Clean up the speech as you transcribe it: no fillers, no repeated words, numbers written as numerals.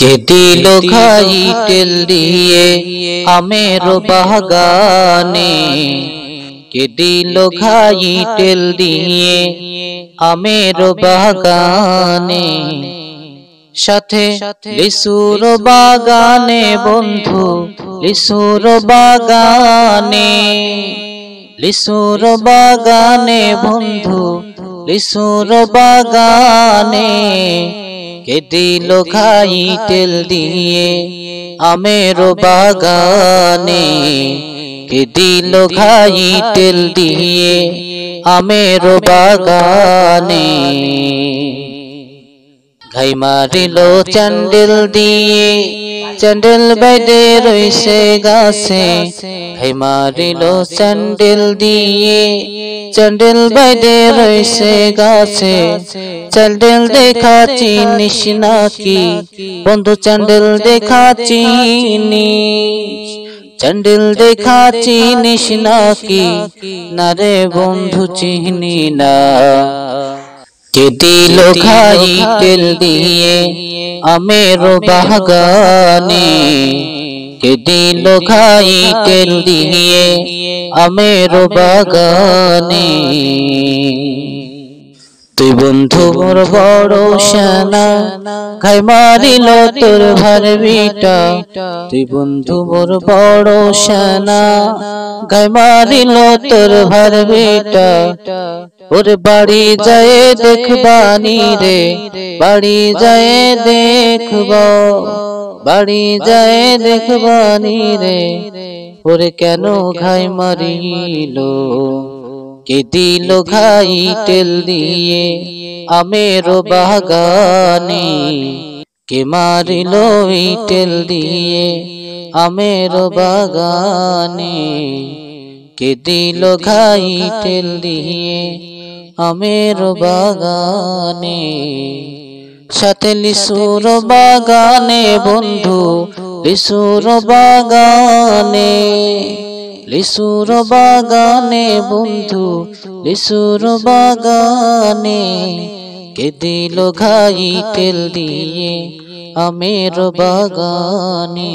কে দিল খাই তেল দিয়ে আমের বাগানে, কে দিল খাই তেল দিয়ে আমের বাগানে, সাথে লিচুর বাগানে বন্ধু লিচুর বাগানে, লিচুর বাগানে বন্ধু লিচুর বাগানে, কে দিল খাই তেল দিয়ে আমের বাগানে, কে দিল খাই তেল দিয়ে আমের বাগানে। ঘাই মারিল চ্যান্ডেল দিয়ে চ্যান্ডেল বেঁধে রইছে গাছে, ঘাই মারিল চ্যান্ডেল দিয়ে চ্যান্ডেল বেঁধে রইছে গাছে। চ্যান্ডেল দেখা চিনিস নাকি বন্ধু, চ্যান্ডেল দেখা চিনিস, চ্যান্ডেল দেখা চিনিস নাকি না রে বন্ধু চিনি না। কে দিল খাই তেল দিয়ে আমের বাগানে, কে দিল খাই তেল দিয়ে আমের বাগানে। তুই বন্ধু মোর বড় শানা, ঘাই মারিল তোর ভার বিটা, তুই বন্ধু মোর বড় শানা, ঘাই মারিল তোর ভার বিটা। ওর বাড়ি যায় দেখবানি রে, বাড়ি যায় দেখব, বাড়ি যায় দেখবানি রে, ওরে কেন ঘাই মারিল। কে দিল খাই তেল দিয়ে আমের বাগানে, কে মারিল তেল দিয়ে আমের বাগানে, কে দিল খাই তেল দিয়ে আমের বাগানে। সাথে লিচুর বাগানে বন্ধু লিচুর বাগানে, লিচুর বাগানে বন্ধু লিচুর বাগানে, কে দিল খাই তেল দিয়ে আমের বাগানে।